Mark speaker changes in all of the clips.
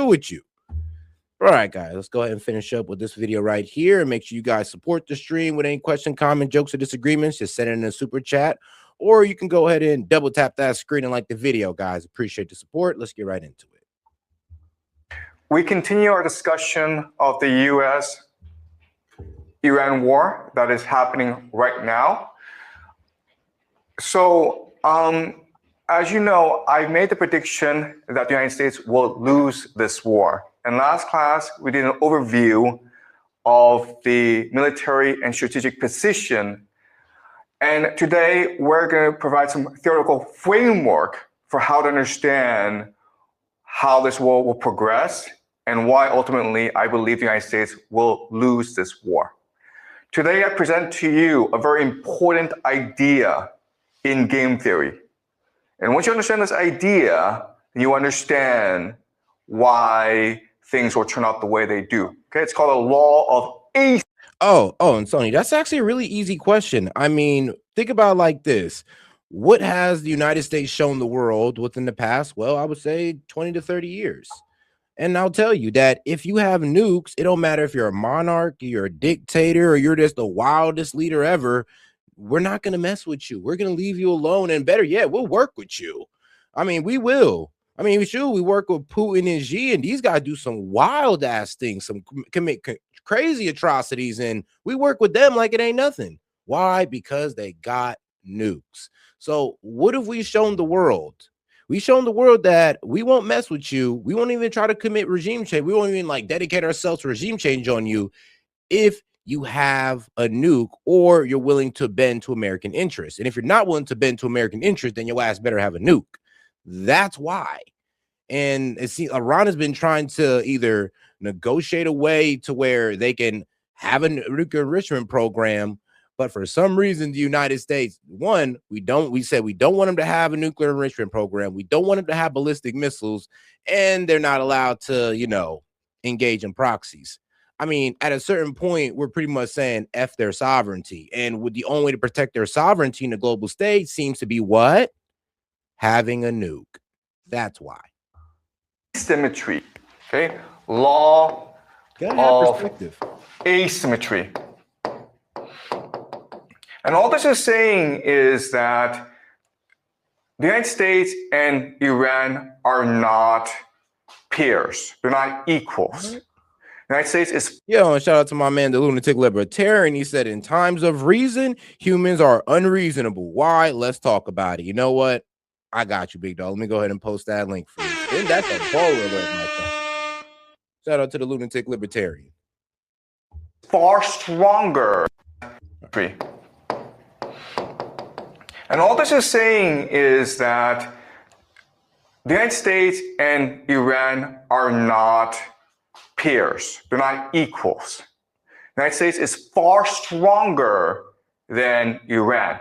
Speaker 1: deal with you. All right, guys, let's go ahead and finish up with this video right here. And make sure you guys support the stream with any question, comment, jokes, or disagreements. Just send it in a super chat, or you can go ahead and double tap that screen and like the video, guys. Appreciate the support. Let's get right into it.
Speaker 2: We continue our discussion of the U.S.-Iran war that is happening right now. So, as you know, I made the prediction that the United States will lose this war. In last class, we did an overview of the military and strategic position. And today, we're going to provide some theoretical framework for how to understand how this war will progress and why ultimately I believe the United States will lose this war. Today, I present to you a very important idea in game theory. And once you understand this idea, you understand why things will turn out the way they do. Okay, it's called a law of asymmetry.
Speaker 1: Oh, and Sony, that's actually a really easy question. I mean, think about it like this. What has the United States shown the world within the past? Well, I would say 20 to 30 years. And I'll tell you that if you have nukes, it don't matter if you're a monarch, you're a dictator, or you're just the wildest leader ever. We're not going to mess with you. We're going to leave you alone. And better yet, we'll work with you. I mean, we will. I mean, sure, we work with Putin and Xi, and these guys do some wild ass things, some commit crazy atrocities, and we work with them like it ain't nothing. Why? Because they got nukes. So what have we shown the world? We've shown the world that we won't mess with you. We won't even try to commit regime change. We won't even like dedicate ourselves to regime change on you if you have a nuke or you're willing to bend to American interests. And if you're not willing to bend to American interests, then your ass better have a nuke. That's why. And it seems Iran has been trying to either negotiate a way to where they can have a nuclear enrichment program, but for some reason, the United States, we said we don't want them to have a nuclear enrichment program. We don't want them to have ballistic missiles, and they're not allowed to, engage in proxies. I mean, at a certain point, we're pretty much saying F their sovereignty. And with the only way to protect their sovereignty in the global stage seems to be what? Having a nuke. That's why.
Speaker 2: Symmetry, okay? Law of asymmetry. And all this is saying is that the United States and Iran are not peers. They're not equals. The United States is...
Speaker 1: Yo, and shout out to my man, the lunatic libertarian. He said, in times of reason, humans are unreasonable. Why? Let's talk about it. You know what? I got you, big dog. Let me go ahead and post that link for you. And that's a baller alert, my friend. Shout out to the lunatic libertarian.
Speaker 2: Far stronger. And all this is saying is that the United States and Iran are not peers. They're not equals. The United States is far stronger than Iran.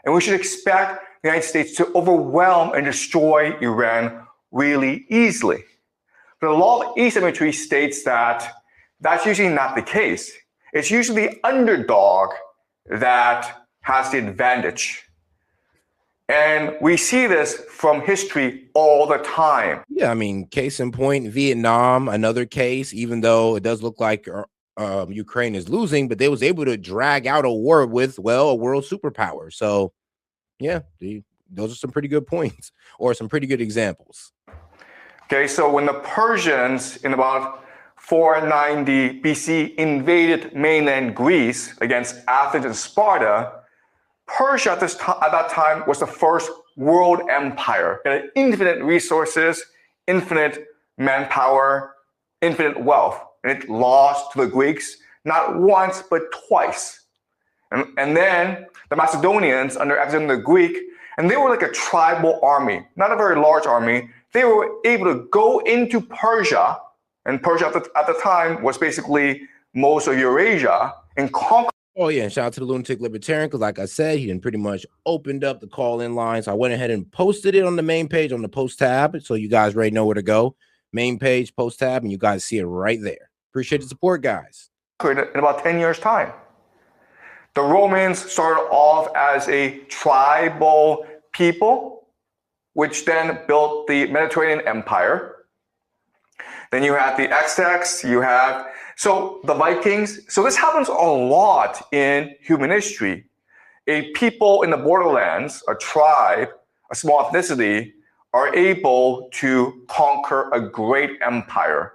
Speaker 2: And we should expect the United States to overwhelm and destroy Iran really easily. But the law of asymmetry states that that's usually not the case. It's usually the underdog that has the advantage. And we see this from history all the time.
Speaker 1: Yeah, I mean, case in point, Vietnam, another case, even though it does look like Ukraine is losing, but they was able to drag out a war with, well, a world superpower. So, yeah, those are some pretty good points or some pretty good examples.
Speaker 2: Okay, so when the Persians in about 490 BC invaded mainland Greece against Athens and Sparta, Persia at that time was the first world empire. It had infinite resources, infinite manpower, infinite wealth. And it lost to the Greeks not once, but twice. And then the Macedonians under Alexander the Greek, and they were like a tribal army, not a very large army. They were able to go into Persia, and Persia at the time was basically most of Eurasia, and conquer.
Speaker 1: Oh, yeah, and shout out to the lunatic libertarian, because like I said, he pretty much opened up the call-in line. So I went ahead and posted it on the main page on the post tab, so you guys already know where to go. Main page, post tab, and you guys see it right there. Appreciate the support, guys.
Speaker 2: In about 10 years' time. The Romans started off as a tribal people, which then built the Mediterranean Empire. Then you have the Aztecs, so the Vikings. So this happens a lot in human history. A people in the borderlands, a tribe, a small ethnicity, are able to conquer a great empire.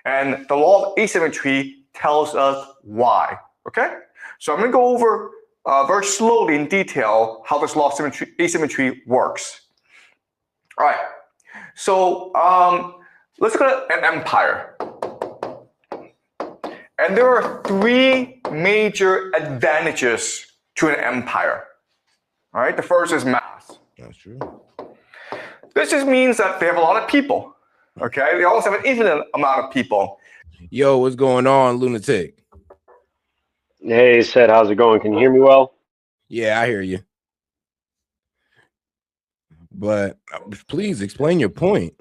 Speaker 2: And the law of asymmetry tells us why. Okay? So I'm going to go over very slowly in detail how this law of asymmetry works. All right. So let's look at an empire. And there are three major advantages to an empire. All right. The first is mass.
Speaker 1: That's true.
Speaker 2: This just means that they have a lot of people. Okay. They also have an infinite amount of people.
Speaker 1: Yo, what's going on, lunatic?
Speaker 3: Hey, Seth, how's it going? Can you hear me well?
Speaker 1: Yeah, I hear you. But please explain your point.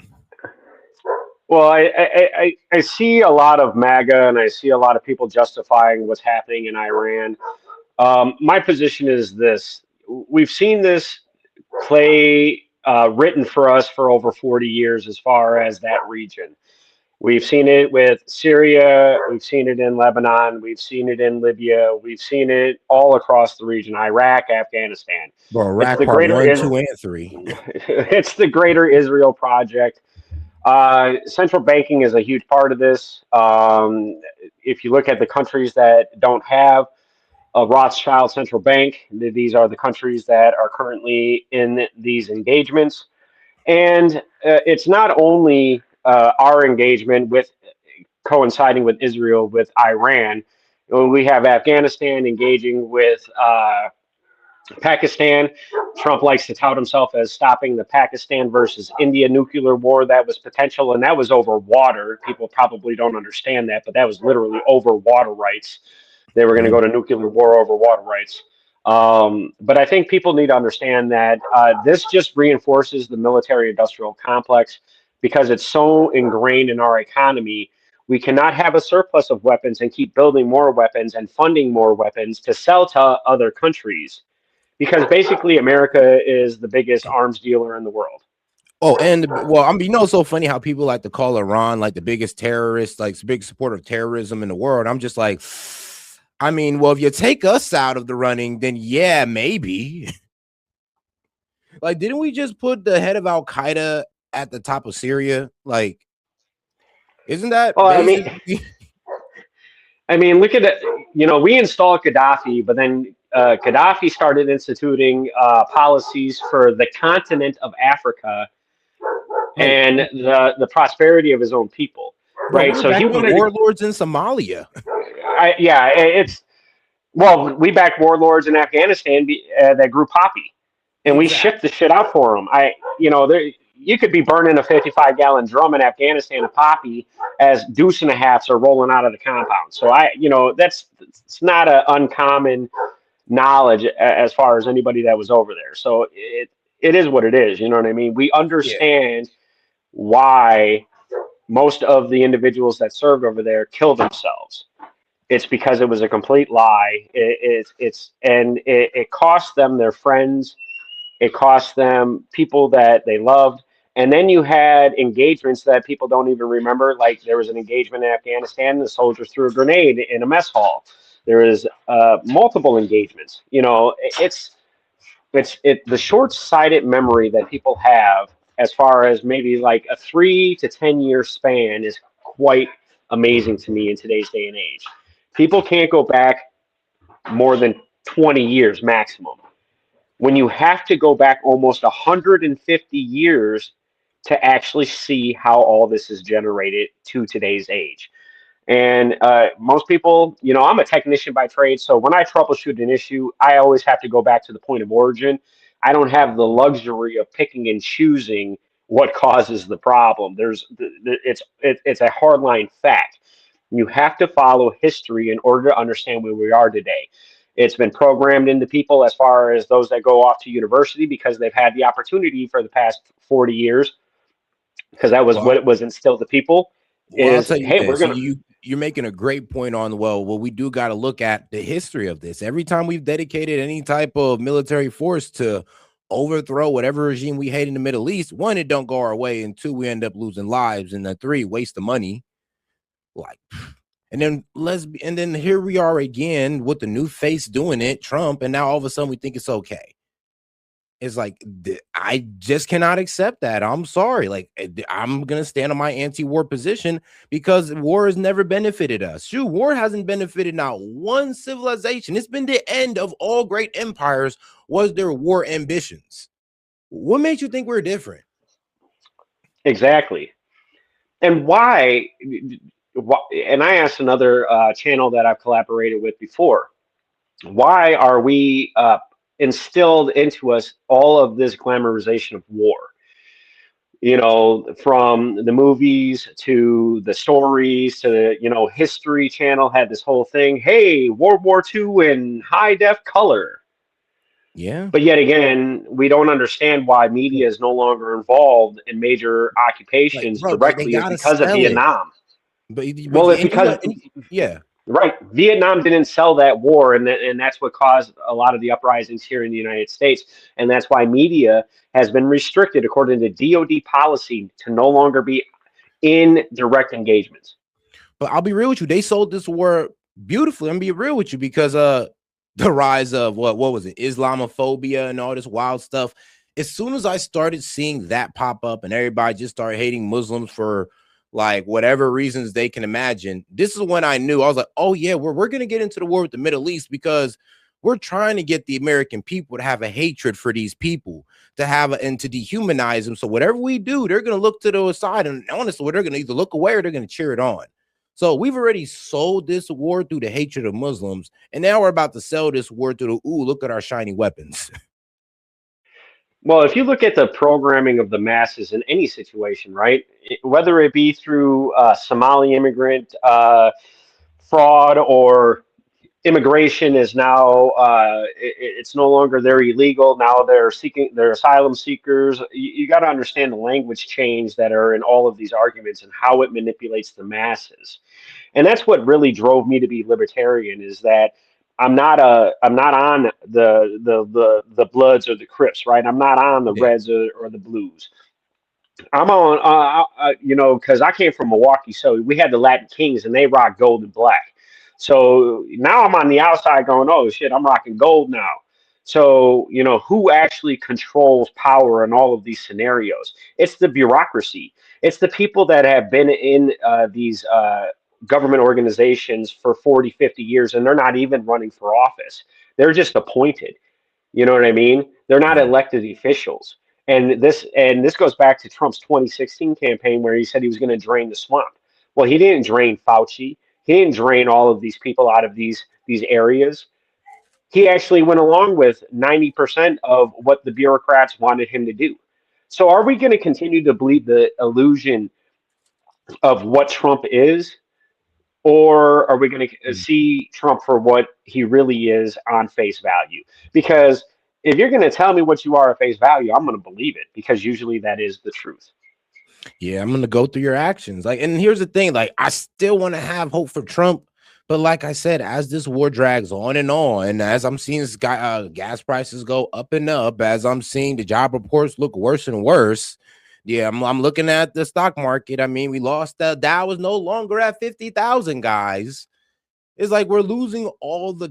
Speaker 3: Well, I see a lot of MAGA and I see a lot of people justifying what's happening in Iran. My position is this. We've seen this play written for us for over 40 years as far as that region. We've seen it with Syria. We've seen it in Lebanon. We've seen it in Libya. We've seen it all across the region, Iraq, Afghanistan.
Speaker 1: Bro,
Speaker 3: It's
Speaker 1: Iraq
Speaker 3: the
Speaker 1: part
Speaker 3: greater
Speaker 1: 1, 2, and 3.
Speaker 3: It's the greater Israel project. Central banking is a huge part of this. If you look at the countries that don't have a Rothschild central bank, these are the countries that are currently in these engagements. And it's not only our engagement with coinciding with Israel, with Iran. We have Afghanistan engaging with Pakistan. Trump likes to tout himself as stopping the Pakistan versus India nuclear war that was potential, and that was over water. People probably don't understand that, but that was literally over water rights. They were going to go to nuclear war over water rights. But I think people need to understand that this just reinforces the military industrial complex because it's so ingrained in our economy. We cannot have a surplus of weapons and keep building more weapons and funding more weapons to sell to other countries because basically America is the biggest arms dealer in the world.
Speaker 1: Oh, and well, I mean, it's so funny how people like to call Iran like the biggest terrorist, like big supporter of terrorism in the world. I'm just like, I mean, well, if you take us out of the running, then yeah, maybe. Like, didn't we just put the head of Al Qaeda at the top of Syria? Like, isn't that basically?
Speaker 3: I mean, look at it. You know, we installed Gaddafi, but then Gaddafi started instituting policies for the continent of Africa and the prosperity of his own people.
Speaker 1: Bro,
Speaker 3: right?
Speaker 1: we're
Speaker 3: So he
Speaker 1: backing
Speaker 3: wanted
Speaker 1: warlords in Somalia.
Speaker 3: We backed warlords in Afghanistan that grew poppy, and we shipped the shit out for them. You could be burning a 55-gallon drum in Afghanistan of poppy as deuce and a halves are rolling out of the compound. So it's not an uncommon knowledge as far as anybody that was over there. So it is what it is. You know what I mean? We understand why most of the individuals that served over there killed themselves. It's because it was a complete lie. It cost them their friends. It cost them people that they loved. And then you had engagements that people don't even remember. Like there was an engagement in Afghanistan, the soldiers threw a grenade in a mess hall. There is multiple engagements. You know, it's the short-sighted memory that people have as far as maybe like a 3 to 10 year span is quite amazing to me in today's day and age. People can't go back more than 20 years maximum. When you have to go back almost 150 years to actually see how all this is generated to today's age. And most people, you know, I'm a technician by trade. So when I troubleshoot an issue, I always have to go back to the point of origin. I don't have the luxury of picking and choosing what causes the problem. It's a hardline fact. You have to follow history in order to understand where we are today. It's been programmed into people as far as those that go off to university because they've had the opportunity for the past 40 years, because that was what was instilled to people.
Speaker 1: Well, I'll tell you this. You're making a great point on, well, we do got to look at the history of this. Every time we've dedicated any type of military force to overthrow whatever regime we hate in the Middle East, one, it don't go our way, and two, we end up losing lives, and then three, waste of money. Like, and then here we are again with the new face doing it, Trump, and now all of a sudden we think it's okay. It's like, I just cannot accept that. I'm sorry. Like, I'm gonna stand on my anti-war position because war has never benefited us. Shoot, war hasn't benefited not one civilization. It's been the end of all great empires was their war ambitions. What makes you think we're different?
Speaker 3: Exactly. And why? And I asked another channel that I've collaborated with before, why are we instilled into us all of this glamorization of war? You know, from the movies to the stories to the, History Channel had this whole thing. Hey, World War II in high def color.
Speaker 1: Yeah.
Speaker 3: But yet again, we don't understand why media is no longer involved in major
Speaker 1: Like,
Speaker 3: occupations
Speaker 1: bro, they
Speaker 3: directly is
Speaker 1: gotta
Speaker 3: because of
Speaker 1: sell it.
Speaker 3: Vietnam.
Speaker 1: But
Speaker 3: Well, it's
Speaker 1: and you know
Speaker 3: because
Speaker 1: what? Yeah.
Speaker 3: right, Vietnam didn't sell that war, and that's what caused a lot of the uprisings here in the United States, and that's why media has been restricted according to DoD policy to no longer be in direct engagements.
Speaker 1: But I'll be real with you. They sold this war beautifully. I'm gonna be real with you because the rise of what was it, Islamophobia and all this wild stuff. As soon as I started seeing that pop up and everybody just started hating Muslims for like whatever reasons they can imagine, this is when I knew. I was like, oh yeah, we're gonna get into the war with the Middle East because we're trying to get the American people to have a hatred for these people, to have and to dehumanize them. So whatever we do, they're gonna look to the side, and honestly, they're gonna either look away or they're gonna cheer it on. So we've already sold this war through the hatred of Muslims, and now we're about to sell this war through the ooh, look at our shiny weapons.
Speaker 3: Well, if you look at the programming of the masses in any situation, right, whether it be through Somali immigrant fraud or immigration is now it's no longer they're illegal, now they're asylum seekers. You got to understand the language change that are in all of these arguments and how it manipulates the masses. And that's what really drove me to be libertarian, is that I'm not on the Bloods or the Crips, right? I'm not on the
Speaker 1: Yeah.
Speaker 3: Reds or the Blues. I'm on, because I came from Milwaukee, so we had the Latin Kings, and they rock gold and black. So now I'm on the outside going, oh shit, I'm rocking gold now. So, who actually controls power in all of these scenarios? It's the bureaucracy. It's the people that have been in these government organizations for 40, 50 years, and they're not even running for office. They're just appointed. You know what I mean? They're not
Speaker 1: Yeah.
Speaker 3: elected officials. And this goes back to Trump's 2016 campaign where he said he was going to drain the swamp. Well, he didn't drain Fauci. He didn't drain all of these people out of these areas. He actually went along with 90% of what the bureaucrats wanted him to do. So are we going to continue to believe the illusion of what Trump is? Or are we going to
Speaker 1: Mm.
Speaker 3: see Trump for what he really is on face value? Because if you're going to tell me what you are at face value, I'm going to believe it because usually that is the truth.
Speaker 1: Yeah, I'm gonna go through your actions. Like, and here's the thing: like, I still want to have hope for Trump, but like I said, as this war drags on, as I'm seeing this guy, gas prices go up and up, as I'm seeing the job reports look worse and worse. Yeah, I'm looking at the stock market. I mean, we lost the Dow is no longer at 50,000, guys. It's like we're losing all the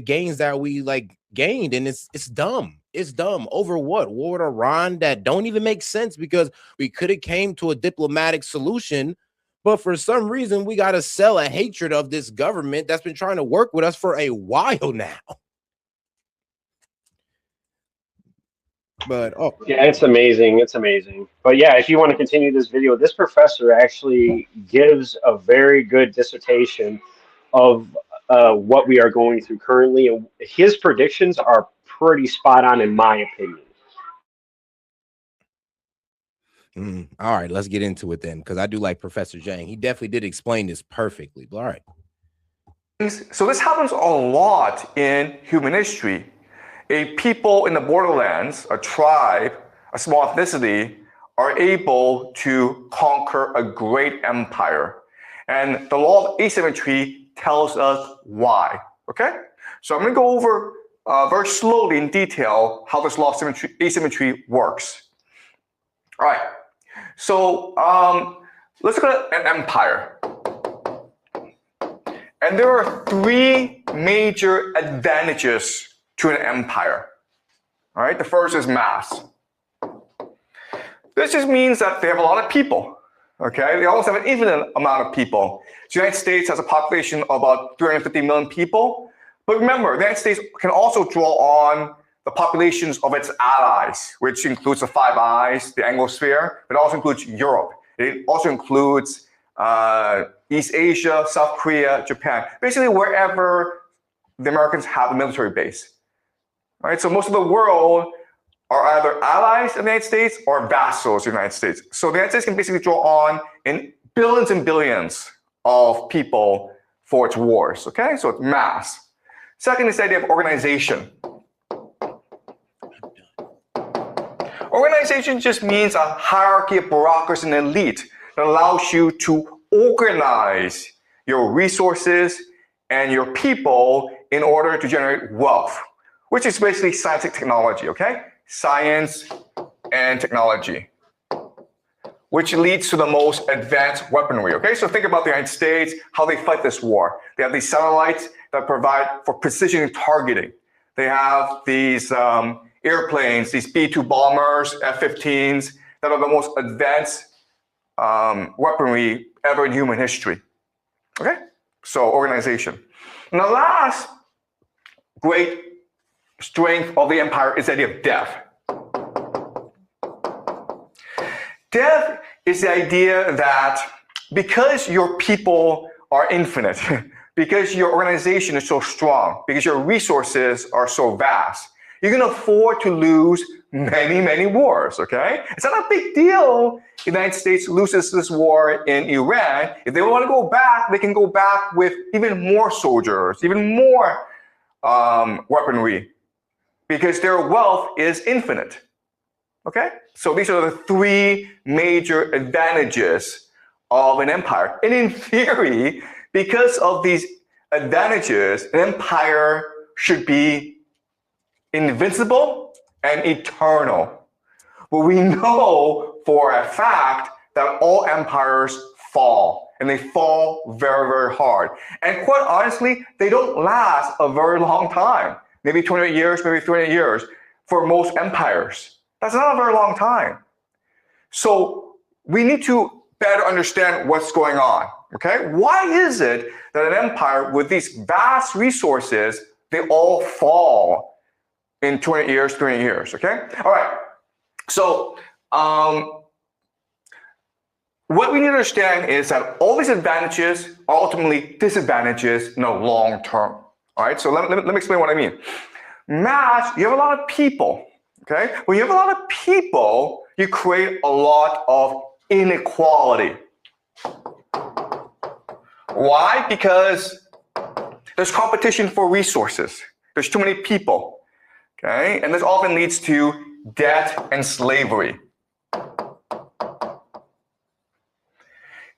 Speaker 1: gains that we like gained, and it's dumb. It's dumb over what? War with Iran that don't even make sense because we could have came to a diplomatic solution, but for some reason we got to sell a hatred of this government that's been trying to work with us for a while now. But oh
Speaker 3: Yeah, it's amazing. It's amazing. But yeah, if you want to continue this video, this professor actually gives a very good dissertation of what we are going through currently. And his predictions are pretty spot on, in my opinion.
Speaker 1: all right, let's get into it then because I do like Professor Jiang. He definitely did explain this perfectly. But all right.
Speaker 2: So this happens a lot in human history. A people in the borderlands, a tribe, a small ethnicity, are able to conquer a great empire. And the law of asymmetry tells us why. Okay? So I'm going to go over very slowly in detail how this law of asymmetry works. All right, so let's look at an empire. And there are three major advantages to an empire. All right, the first is mass. This just means that they have a lot of people. Okay, they also have an infinite amount of people. The United States has a population of about 350 million people. But remember, the United States can also draw on the populations of its allies, which includes the Five Eyes, the Anglosphere, but it also includes Europe. It also includes East Asia, South Korea, Japan, basically wherever the Americans have a military base. All right, so most of the world are either allies of the United States or vassals of the United States. So the United States can basically draw on in billions and billions of people for its wars, okay? So it's mass. Second is the idea of organization. Organization just means a hierarchy of bureaucracy and elite that allows you to organize your resources and your people in order to generate wealth, which is basically science and technology, okay? Science and technology, which leads to the most advanced weaponry, okay? So think about the United States, how they fight this war. They have these satellites that provide for precision targeting. They have these airplanes, these B-2 bombers, F-15s, that are the most advanced weaponry ever in human history, okay? So organization. And the last great strength of the empire is the idea of death. Death is the idea that because your people are infinite, because your organization is so strong, because your resources are so vast, you can afford to lose many, many wars, okay? It's not a big deal if the United States loses this war in Iran. If they want to go back, they can go back with even more soldiers, even more weaponry, because their wealth is infinite, okay? So these are the three major advantages of an empire. And in theory, because of these advantages, an empire should be invincible and eternal. But we know for a fact that all empires fall, and they fall very, very hard. And quite honestly, they don't last a very long time. Maybe 20 years, maybe 300 years for most empires. That's not a very long time. So we need to better understand what's going on, okay? Why is it that an empire with these vast resources, they all fall in 20 years, 300 years, okay? All right, so what we need to understand is that all these advantages are ultimately disadvantages in the long term. All right, so let me explain what I mean. Mass, you have a lot of people, okay? When you have a lot of people, you create a lot of inequality. Why? Because there's competition for resources. There's too many people, okay? And this often leads to debt and slavery.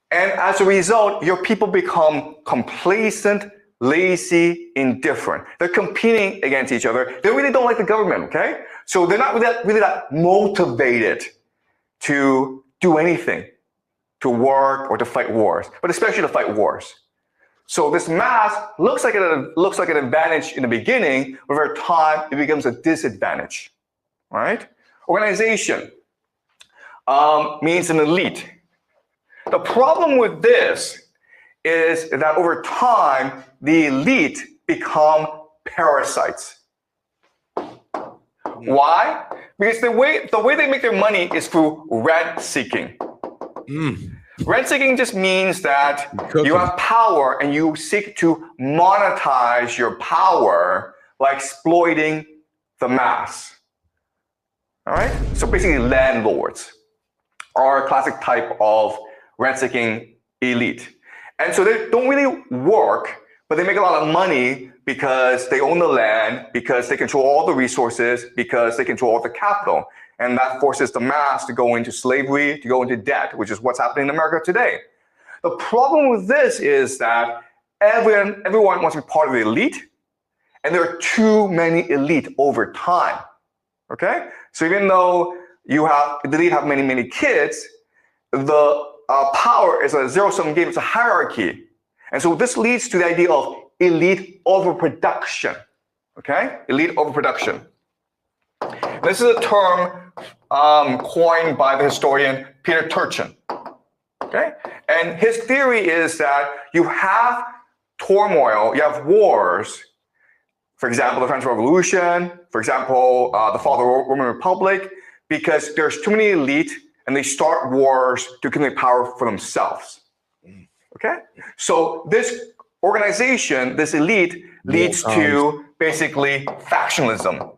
Speaker 2: And as a result, your people become complacent, lazy, indifferent. They're competing against each other. They really don't like the government, okay? So they're not really that motivated to do anything, to work or to fight wars, but especially to fight wars. So this mass looks like an advantage in the beginning, but over time, it becomes a disadvantage, right? Organization means an elite. The problem with this is that over time, the elite become parasites. Why? Because the way they make their money is through rent seeking. Rent seeking just means that you have power and you seek to monetize your power by exploiting the mass. All right? So basically, landlords are a classic type of rent-seeking elite. And so they don't really work, but they make a lot of money because they own the land, because they control all the resources, because they control all the capital. And that forces the mass to go into slavery, to go into debt, which is what's happening in America today. The problem with this is that everyone wants to be part of the elite, and there are too many elite over time. Okay, so even though the elite have many kids, the power is a zero-sum game. It's a hierarchy, and so this leads to the idea of elite overproduction. Okay, elite overproduction. This is a term coined by the historian Peter Turchin. Okay, and his theory is that you have turmoil, you have wars. For example, the French Revolution, for example, the fall of the Roman Republic, because there's too many elite and they start wars to accumulate power for themselves. Okay? So this organization, this elite, leads to basically factionalism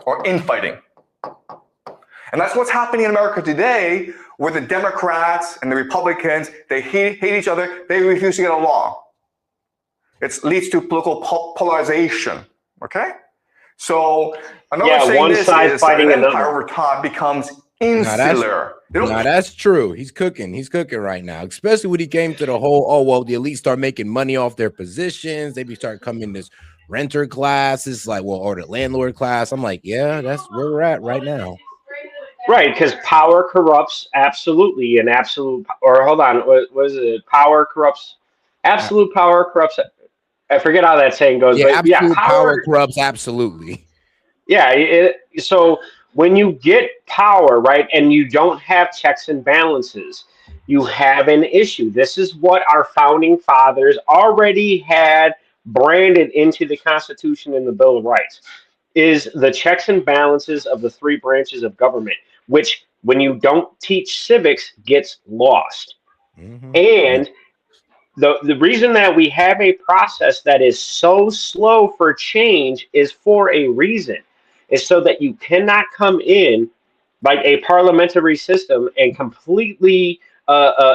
Speaker 2: or infighting. And that's what's happening in America today, where the Democrats and the Republicans, they hate each other, they refuse to get along. It leads to political polarization. Okay, so another saying this is that an empire over time becomes insular.
Speaker 1: No, that's true. He's cooking right now, especially when he came to the whole, oh, well, the elite start making money off their positions. They start coming in this renter class. It's like, well, or the landlord class. I'm like, yeah, that's where we're at right now.
Speaker 3: Right, because power corrupts absolutely, and hold on, what is it? Power corrupts, absolute power corrupts. I forget how that saying goes,
Speaker 1: but absolute power corrupts absolutely.
Speaker 3: Yeah, so when you get power, right, and you don't have checks and balances, you have an issue. This is what our founding fathers already had branded into the Constitution and the Bill of Rights, is the checks and balances of the three branches of government, which when you don't teach civics gets lost. And the reason that we have a process that is so slow for change is for a reason. It's so that you cannot come in like a parliamentary system and completely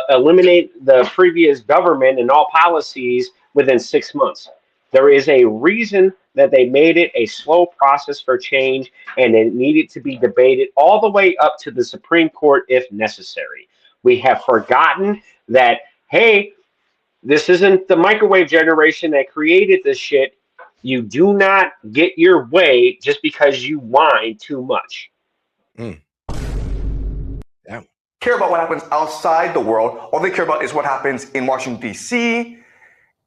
Speaker 3: eliminate the previous government and all policies within 6 months. There is a reason that they made it a slow process for change, and it needed to be debated all the way up to the Supreme Court if necessary. We have forgotten that, hey, this isn't the microwave generation that created this shit. You do not get your way just because you whine too much.
Speaker 2: Yeah. Care about what happens outside the world. All they care about is what happens in Washington, D.C.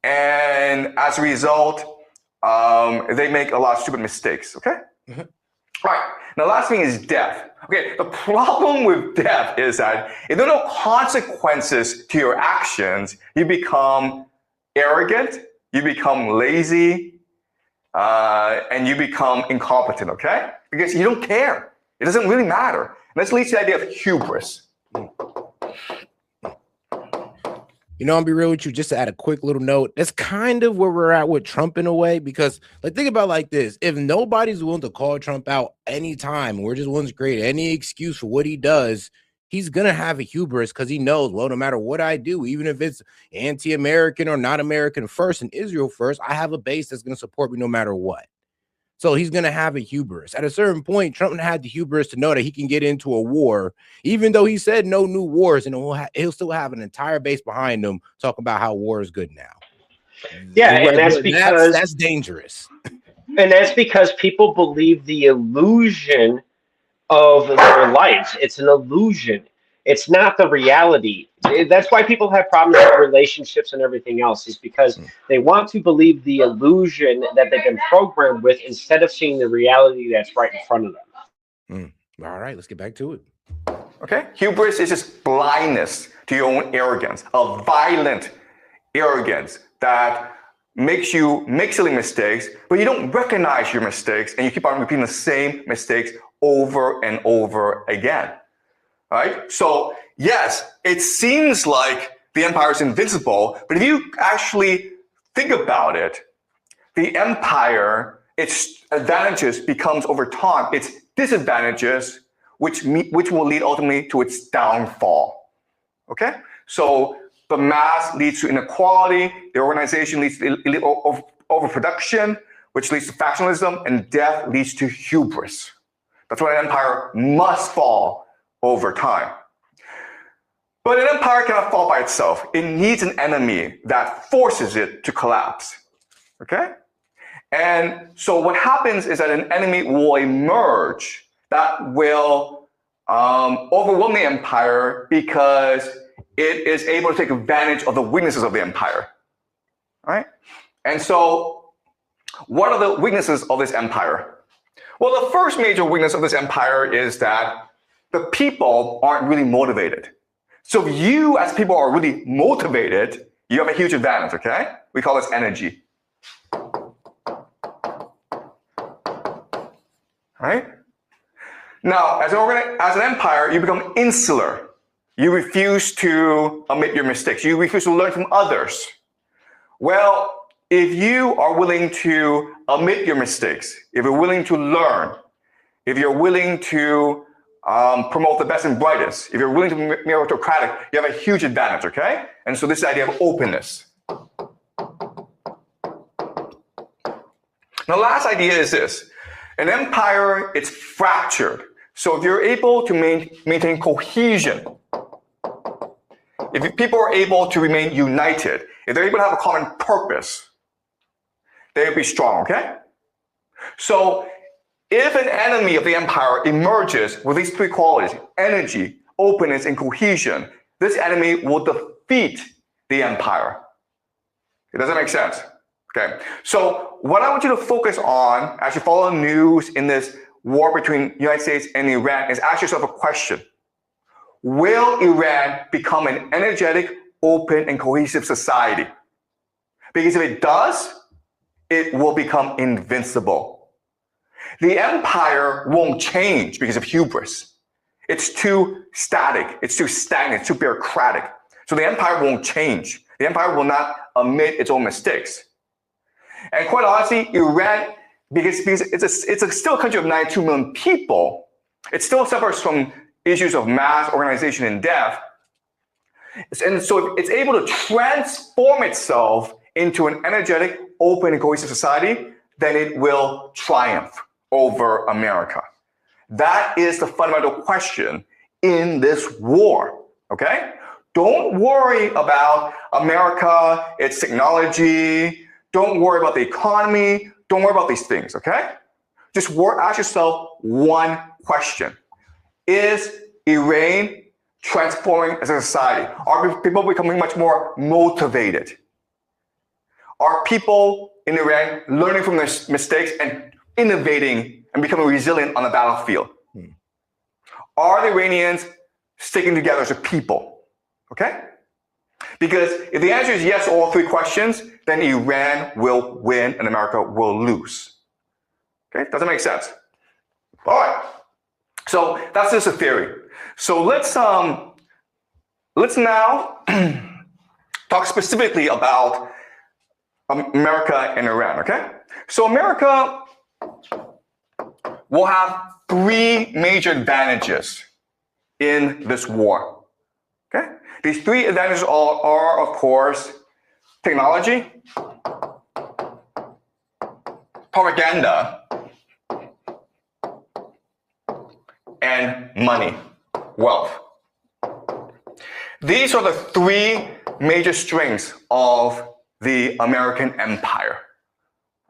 Speaker 2: And as a result, they make a lot of stupid mistakes. Okay? Right. Now, the last thing is death. Okay, the problem with death is that if there are no consequences to your actions, you become arrogant, you become lazy, and you become incompetent, okay? Because you don't care. It doesn't really matter. And this leads to the idea of hubris.
Speaker 1: You know, I'll be real with you, just to add a quick little note. That's kind of where we're at with Trump in a way, because like, think about it like this. If nobody's willing to call Trump out anytime, we're just willing to create any excuse for what he does, he's going to have a hubris because he knows, well, no matter what I do, even if it's anti-American or not American first and Israel first, I have a base that's going to support me no matter what. So he's going to have a hubris. At a certain point, Trump had the hubris to know that he can get into a war, even though he said no new wars, and he'll still have an entire base behind him talking about how war is good now.
Speaker 3: Yeah, and that's because
Speaker 1: that's dangerous.
Speaker 3: And that's because people believe the illusion of their life. It's an illusion. It's not the reality. That's why people have problems with relationships and everything else, is because they want to believe the illusion that they've been programmed with instead of seeing the reality that's right in front of them.
Speaker 1: All right, let's get back to it.
Speaker 2: Okay, hubris is just blindness to your own arrogance, a violent arrogance that makes you make silly mistakes, but you don't recognize your mistakes and you keep on repeating the same mistakes over and over again. Right? So yes, it seems like the empire is invincible, but if you actually think about it, the empire, its advantages becomes over time its disadvantages, which will lead ultimately to its downfall. Okay? So the mass leads to inequality, the organization leads to overproduction, which leads to factionalism, and death leads to hubris. That's why an empire must fall over time. But an empire cannot fall by itself. It needs an enemy that forces it to collapse. Okay? And so what happens is that an enemy will emerge that will overwhelm the empire because it is able to take advantage of the weaknesses of the empire. Right? And so what are the weaknesses of this empire? Well, the first major weakness of this empire is that the people aren't really motivated. So if you as people are really motivated, you have a huge advantage, okay? We call this energy. Right? Now, as an empire, you become insular. You refuse to admit your mistakes. You refuse to learn from others. Well, if you are willing to admit your mistakes, if you're willing to learn, if you're willing to promote the best and brightest, if you're willing to be meritocratic, you have a huge advantage, okay? And so this idea of openness. Now, the last idea is this. An empire, it's fractured. So if you're able to maintain cohesion, if people are able to remain united, if they're able to have a common purpose, they'll be strong, okay? So if an enemy of the empire emerges with these three qualities, energy, openness, and cohesion, this enemy will defeat the empire. Does that make sense? Okay. So what I want you to focus on as you follow the news in this war between the United States and Iran is ask yourself a question. Will Iran become an energetic, open, and cohesive society? Because if it does, it will become invincible. The empire won't change because of hubris. It's too static. It's too stagnant. It's too bureaucratic. So the empire won't change. The empire will not admit its own mistakes. And quite honestly, Iran, because it's still a country of 92 million people, it still suffers from issues of mass organization and death. And so if it's able to transform itself into an energetic, open, and cohesive society, then it will triumph over America. That is the fundamental question in this war, okay? Don't worry about America, its technology. Don't worry about the economy. Don't worry about these things, okay? Just ask yourself one question. Is Iran transforming as a society? Are people becoming much more motivated? Are people in Iran learning from their mistakes and innovating and becoming resilient on the battlefield? Are the Iranians sticking together as a people? Okay? Because if the answer is yes to all three questions, then Iran will win and America will lose. Okay? Does that make sense? All right. So that's just a theory. So let's now talk specifically about America and Iran, okay? So America will have three major advantages in this war, okay? These three advantages are of course, technology, propaganda, and money, wealth. These are the three major strengths of the American empire.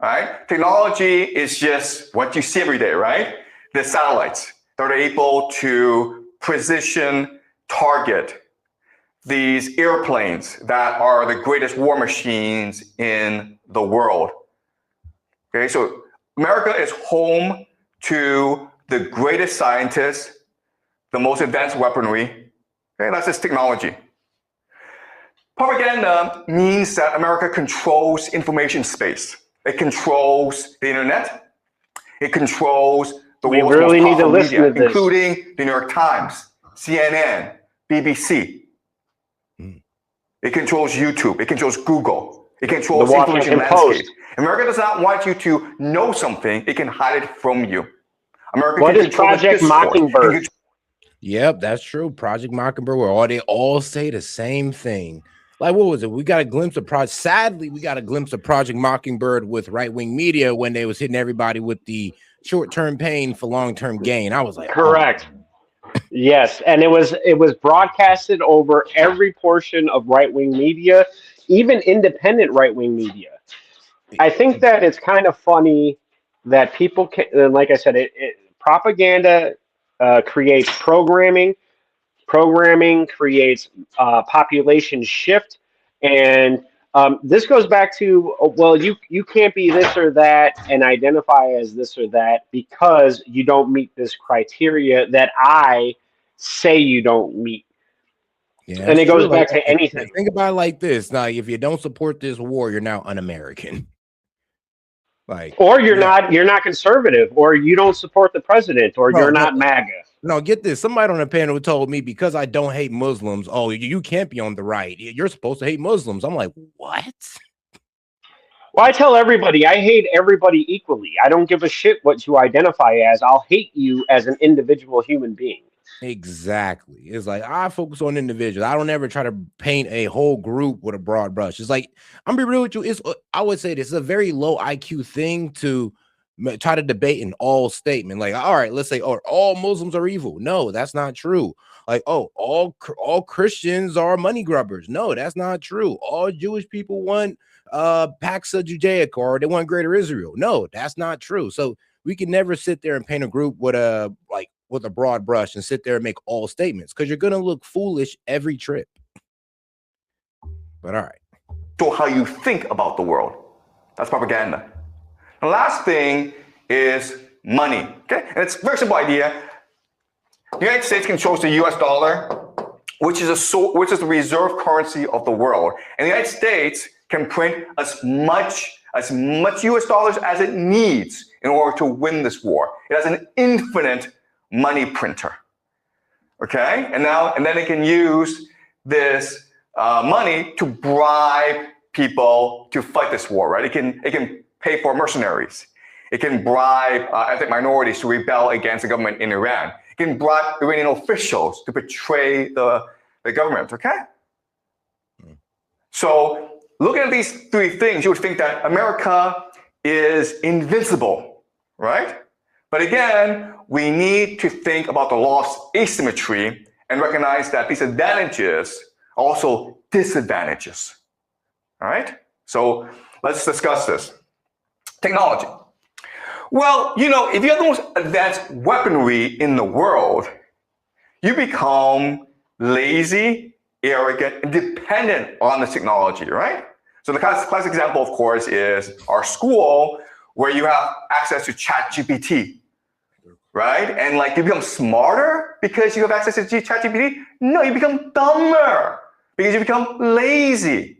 Speaker 2: All right? Technology is just what you see every day, right? The satellites that are able to precision target these airplanes that are the greatest war machines in the world. Okay, so America is home to the greatest scientists, the most advanced weaponry. Okay, that's just technology. Propaganda means that America controls information space. It controls the internet. It controls the world's most powerful media, including the New York Times, CNN, BBC. It controls YouTube. It controls Google. It controls the information landscape. America does not want you to know something. It can hide it from you. America
Speaker 3: what is Project Mockingbird?
Speaker 1: Yep, that's true. Project Mockingbird, where they all say the same thing. Like, what was it? We got a glimpse of sadly, we got a glimpse of Project Mockingbird with right-wing media when they was hitting everybody with the short-term pain for long-term gain. I was like,
Speaker 3: correct. Oh. Yes, and it was broadcasted over every portion of right-wing media, even independent right-wing media. I think that it's kind of funny that people can, like I said, propaganda creates programming. Programming creates population shift, and this goes back to well, you can't be this or that and identify as this or that because you don't meet this criteria that I say you don't meet.
Speaker 1: Yeah,
Speaker 3: And
Speaker 1: that's
Speaker 3: it goes
Speaker 1: true.
Speaker 3: back to anything.
Speaker 1: Think about it like this. Now, if you don't support this war, you're now un-American. Like,
Speaker 3: Or you're not conservative, or you don't support the president, or
Speaker 1: no,
Speaker 3: you're
Speaker 1: no,
Speaker 3: not MAGA.
Speaker 1: no. Get this. Somebody on the panel told me because I don't hate Muslims. Oh, you can't be on the right. You're supposed to hate Muslims. I'm like, what?
Speaker 3: Well, I tell everybody I hate everybody equally. I don't give a shit what you identify as. I'll hate you as an individual human being.
Speaker 1: Exactly. It's like I focus on individuals. I don't ever try to paint a whole group with a broad brush. It's like I'm gonna be real with you. It's I would say this is a very low IQ thing to try to debate an all statement. Like, all right, let's say, oh, all Muslims are evil. No, that's not true. Like, oh, all Christians are money grubbers. No, that's not true. All Jewish people want Pax Judaica or they want Greater Israel. No, that's not true. So we can never sit there and paint a group with a with a broad brush and sit there and make all statements because you're gonna look foolish every trip. But all right.
Speaker 2: So how you think about the world. That's propaganda. The last thing is money. Okay, and it's a very simple idea. The United States controls the U.S. dollar, which is the reserve currency of the world, and the United States can print as much U.S. dollars as it needs in order to win this war. It has an infinite money printer. Okay, and then it can use this money to bribe people to fight this war. Right? It can pay for mercenaries. It can bribe ethnic minorities to rebel against the government in Iran. It can bribe Iranian officials to betray the government. Okay. So looking at these three things, you would think that America is invincible, right? But again, we need to think about the law of asymmetry and recognize that these advantages are also disadvantages. All right? So let's discuss this. Technology. Well, you know, if you have the most advanced weaponry in the world, you become lazy, arrogant, and dependent on the technology, right? So the classic example, of course, is our school, where you have access to ChatGPT, right? And like you become smarter because you have access to ChatGPT? No, you become dumber because you become lazy,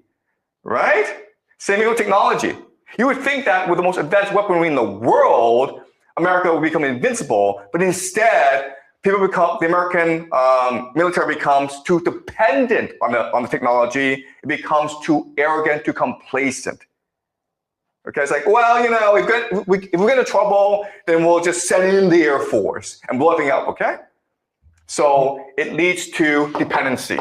Speaker 2: right? Same thing with technology. You would think that with the most advanced weaponry in the world, America would become invincible, but instead, the American military becomes too dependent on the technology. It becomes too arrogant, too complacent. Okay, it's like, well, you know, if we get into trouble, then we'll just send in the Air Force and blow everything up, okay? So it leads to dependency.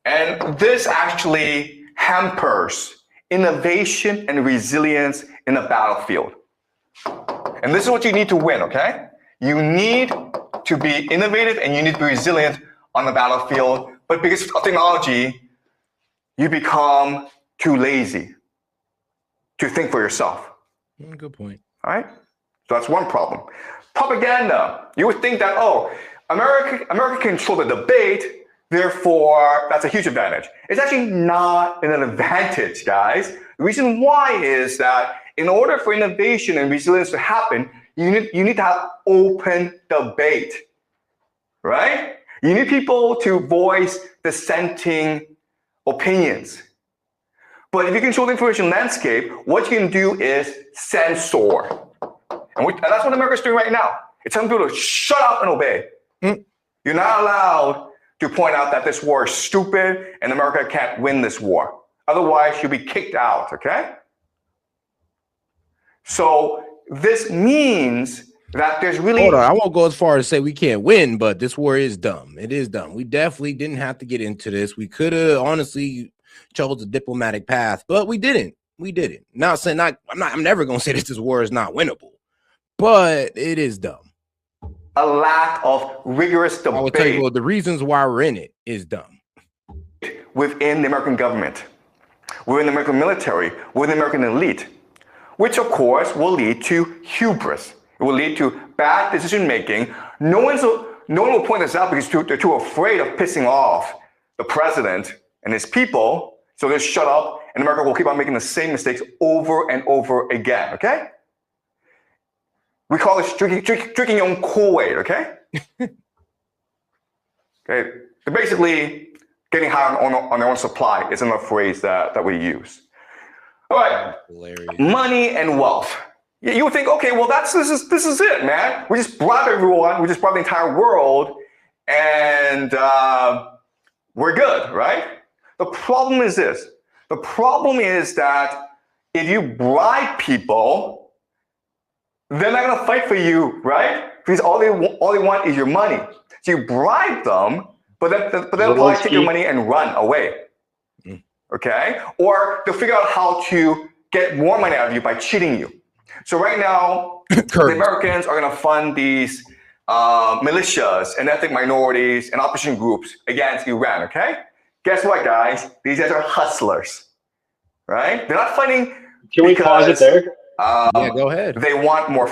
Speaker 2: And this actually hampers innovation and resilience in the battlefield. And this is what you need to win, okay? You need to be innovative and you need to be resilient on the battlefield, but because of technology, you become too lazy to think for yourself.
Speaker 1: Good point.
Speaker 2: All right? So that's one problem. Propaganda. You would think that, oh, America control the debate, therefore that's a huge advantage. It's actually not an advantage, guys. The reason why is that in order for innovation and resilience to happen, you need to have open debate, right? You need people to voice dissenting opinions. But if you control the information landscape, what you can do is censor. And that's what America's doing right now. It's telling people to shut up and obey. You're not allowed to point out that this war is stupid and America can't win this war. Otherwise, you'll be kicked out, okay? So this means that there's really...
Speaker 1: Hold on, I won't go as far as say we can't win, but this war is dumb. It is dumb. We definitely didn't have to get into this. We could have honestly chose a diplomatic path, but we didn't. We didn't. Not saying I'm never gonna say that this war is not winnable, but it is dumb.
Speaker 2: A lack of rigorous debate.
Speaker 1: I will tell you, well, the reasons why we're in it is dumb.
Speaker 2: Within the American government. within the American military, within the American elite, which of course will lead to hubris. It will lead to bad decision making. No one will point this out because they're too afraid of pissing off the president and his people. So they shut up, and America will keep on making the same mistakes over and over again. Okay? We call this drinking your own Kool-Aid. Okay? Okay. They're basically getting high on their own supply. Is another phrase that we use. All right. Hilarious. Money and wealth. You would think, okay, well, this is it, man. We just bribe everyone. We just bribe the entire world, and we're good, right? The problem is this. The problem is that if you bribe people, they're not going to fight for you, right? Because all they want is your money. So you bribe them, but they'll probably take your money and run away. Okay? Or they'll figure out how to get more money out of you by cheating you. So right now, the Americans are going to fund these militias and ethnic minorities and opposition groups against Iran, okay? Guess what, guys? These guys are hustlers, right? They're not fighting.
Speaker 3: Can we pause it there?
Speaker 1: Yeah, go ahead.
Speaker 2: They want more.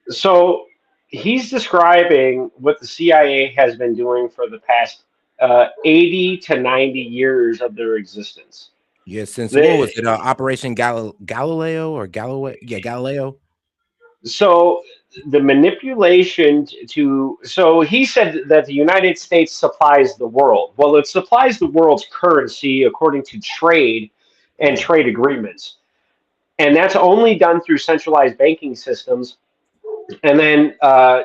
Speaker 3: So he's describing what the CIA has been doing for the past 80 to 90 years of their existence.
Speaker 1: Yeah, since what was it? Operation Galileo or Galileo? Yeah, Galileo.
Speaker 3: So the manipulation so he said that the United States supplies the world. Well, it supplies the world's currency according to trade and trade agreements. And that's only done through centralized banking systems. And then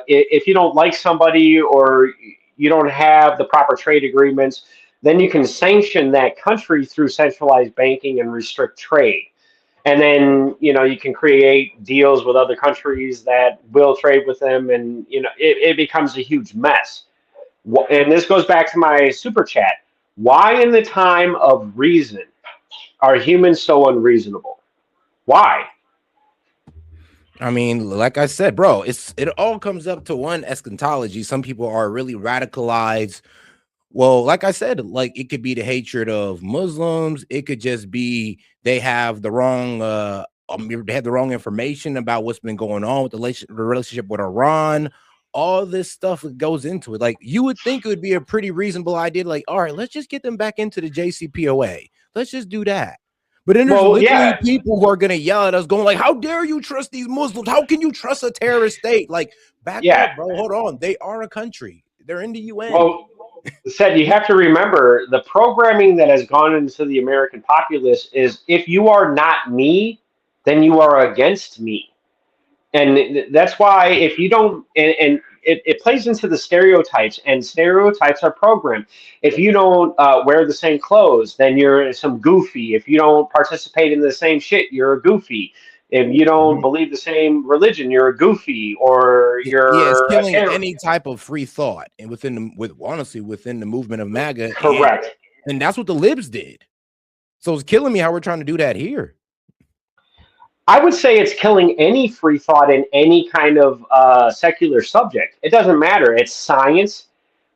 Speaker 3: if you don't like somebody or you don't have the proper trade agreements, then you can sanction that country through centralized banking and restrict trade. And then, you can create deals with other countries that will trade with them. And, it becomes a huge mess. And this goes back to my super chat. Why in the time of reason are humans so unreasonable? Why?
Speaker 1: I mean, like I said, bro, it all comes up to one eschatology. Some people are really radicalized. Well, like I said, like it could be the hatred of Muslims. It could just be they have the wrong information about what's been going on with the relationship with Iran. All this stuff that goes into it. Like you would think it would be a pretty reasonable idea. Like, all right, let's just get them back into the JCPOA. Let's just do that. But then there's literally people who are going to yell at us going like, how dare you trust these Muslims? How can you trust a terrorist state? Like, back up, bro. Hold on. They are a country. They're in the UN.
Speaker 3: Well, said you have to remember the programming that has gone into the American populace is if you are not me, then you are against me. And that's why if you don't, and it plays into the stereotypes, and stereotypes are programmed. If you don't wear the same clothes, then you're some goofy. If you don't participate in the same shit, you're a goofy. If you don't believe the same religion, you're a goofy, or you're
Speaker 1: it's killing any type of free thought, and within the movement of MAGA.
Speaker 3: Correct.
Speaker 1: And that's what the libs did. So it's killing me how we're trying to do that here.
Speaker 3: I would say it's killing any free thought in any kind of secular subject. It doesn't matter. It's science.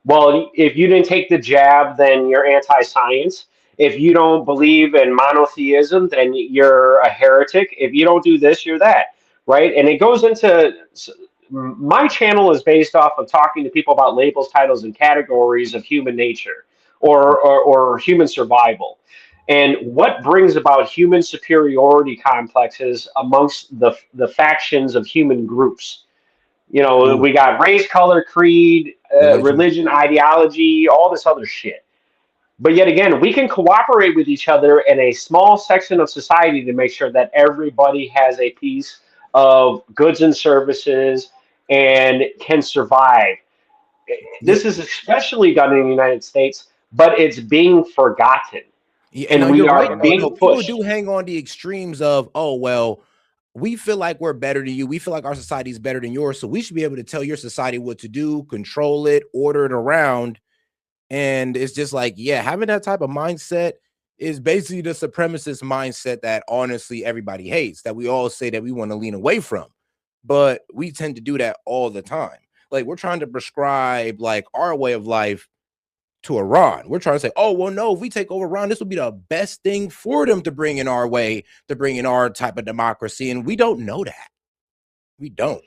Speaker 3: Well, if you didn't take the jab, then you're anti-science. If you don't believe in monotheism, then you're a heretic. If you don't do this, you're that, right? And it goes into my channel is based off of talking to people about labels, titles, and categories of human nature or human survival. And what brings about human superiority complexes amongst the factions of human groups. We got race, color, creed, religion, ideology, all this other shit. But yet again, we can cooperate with each other in a small section of society to make sure that everybody has a piece of goods and services and can survive. This is especially done in the United States, but it's being forgotten.
Speaker 1: Yeah, and we are being pushed. People do hang on the extremes of, oh, well, we feel like we're better than you. We feel like our society is better than yours. So we should be able to tell your society what to do, control it, order it around. And it's just like, yeah, having that type of mindset is basically the supremacist mindset that honestly everybody hates, that we all say that we want to lean away from. But we tend to do that all the time. Like we're trying to prescribe like our way of life to Iran. We're trying to say, oh, well, no, if we take over Iran, this will be the best thing for them to bring in our way, to bring in our type of democracy. And we don't know that. We don't.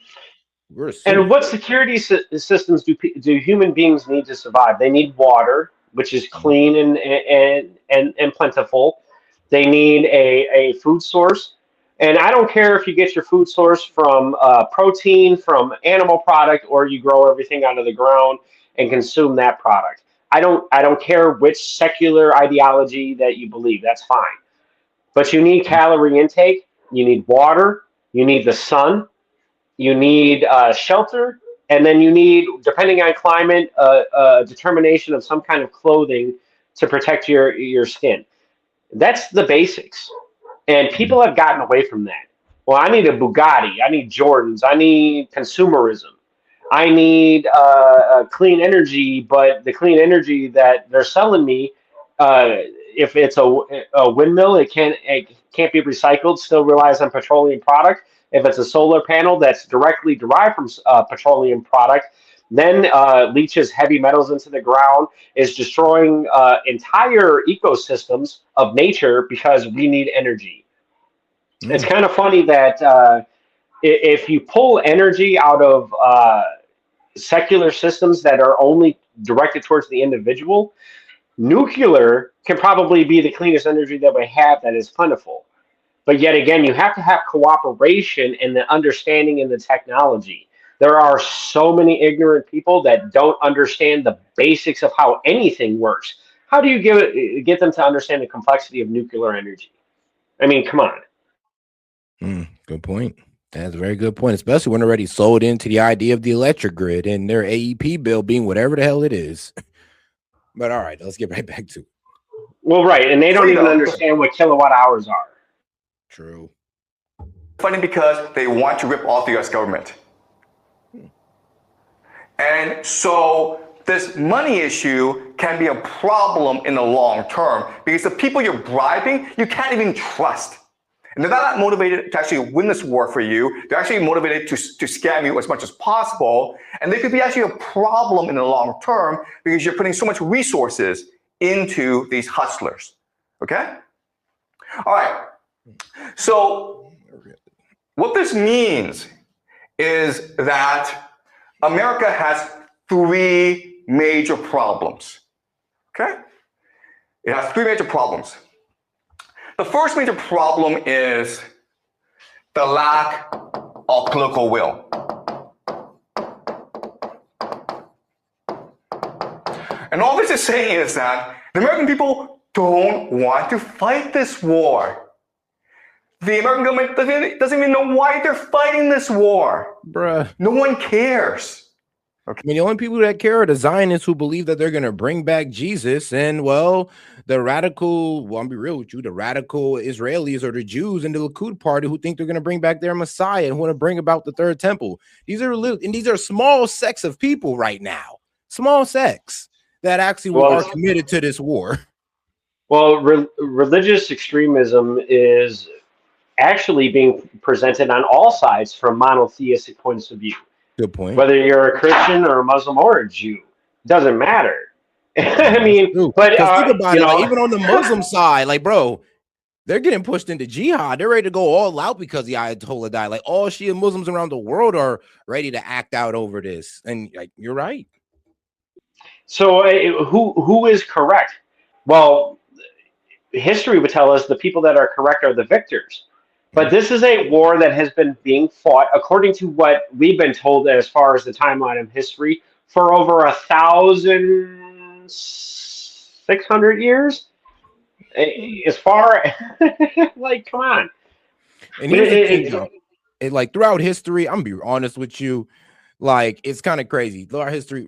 Speaker 1: We're assuming.
Speaker 3: And what security systems do human beings need to survive? They need water, which is clean and plentiful. They need a food source. And I don't care if you get your food source from protein, from animal product, or you grow everything out of the ground and consume that product. I don't care which secular ideology that you believe. That's fine. But you need calorie intake. You need water. You need the sun. You need shelter, and then you need, depending on climate, determination of some kind of clothing to protect your skin. That's the basics, and people have gotten away from that. Well, I need a Bugatti, I need Jordans, I need consumerism, I need clean energy, but the clean energy that they're selling me, if it's a windmill, it can't be recycled, still relies on petroleum product. If it's a solar panel that's directly derived from petroleum product, then leaches heavy metals into the ground, is destroying entire ecosystems of nature because we need energy. It's kind of funny that if you pull energy out of secular systems that are only directed towards the individual, nuclear can probably be the cleanest energy that we have that is plentiful. But yet again, you have to have cooperation and the understanding in the technology. There are so many ignorant people that don't understand the basics of how anything works. How do you get them to understand the complexity of nuclear energy? I mean, come on.
Speaker 1: Good point. That's a very good point, especially when they're already sold into the idea of the electric grid and their AEP bill being whatever the hell it is. But all right, let's get right back to it.
Speaker 3: Well, right, and they don't even understand what kilowatt hours are.
Speaker 1: True.
Speaker 2: Funny because they want to rip off the US government. And so this money issue can be a problem in the long term because the people you're bribing, you can't even trust. And they're not motivated to actually win this war for you. They're actually motivated to scam you as much as possible. And they could be actually a problem in the long term because you're putting so much resources into these hustlers. Okay? All right. So what this means is that America has three major problems. Okay? It has three major problems. The first major problem is the lack of political will. And all this is saying is that the American people don't want to fight this war. The American government doesn't even know why they're fighting this war.
Speaker 1: Bruh.
Speaker 2: No one cares.
Speaker 1: Okay. I mean, the only people that care are the Zionists who believe that they're going to bring back Jesus. And, well, the radical, well, I'll be real with you, the radical Israelis or the Jews in the Likud party who think they're going to bring back their Messiah and want to bring about the third temple. These are small sects of people right now. Small sects that actually are committed to this war.
Speaker 3: Well, religious extremism is actually being presented on all sides from monotheistic points of view.
Speaker 1: Good point.
Speaker 3: Whether you're a Christian or a Muslim or a Jew, doesn't matter. I mean, but
Speaker 1: think about it, like, even on the Muslim side, like, bro, they're getting pushed into jihad. They're ready to go all out because the Ayatollah died. Like, all Shia Muslims around the world are ready to act out over this. And like, you're right.
Speaker 3: So who is correct? Well, history would tell us the people that are correct are the victors. But this is a war that has been being fought, according to what we've been told as far as the timeline of history, for over 1,600 years. As far like, come on.
Speaker 1: And here's the thing, like, throughout history, I'm gonna be honest with you, like, it's kind of crazy. Throughout history,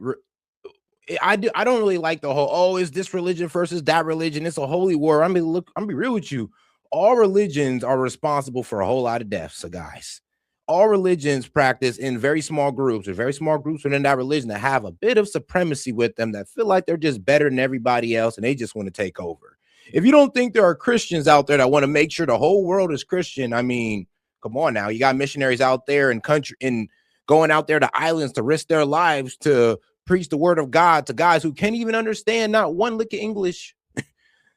Speaker 1: I don't really like the whole, oh, is this religion versus that religion? It's a holy war. I mean, look, I'm gonna be real with you. All religions are responsible for a whole lot of deaths. So guys, all religions practice in very small groups within that religion that have a bit of supremacy with them, that feel like they're just better than everybody else and they just want to take over. If you don't think there are Christians out there that want to make sure the whole world is Christian, I mean, come on now. You got missionaries out there in going out there to islands to risk their lives to preach the word of God to guys who can't even understand not one lick of English.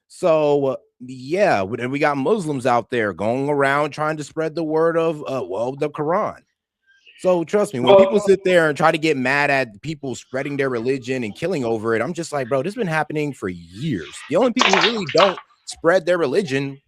Speaker 1: So yeah, and we got Muslims out there going around trying to spread the word of the Quran. So trust me, when people sit there and try to get mad at people spreading their religion and killing over it, I'm just like, bro, this has been happening for years. The only people who really don't spread their religion,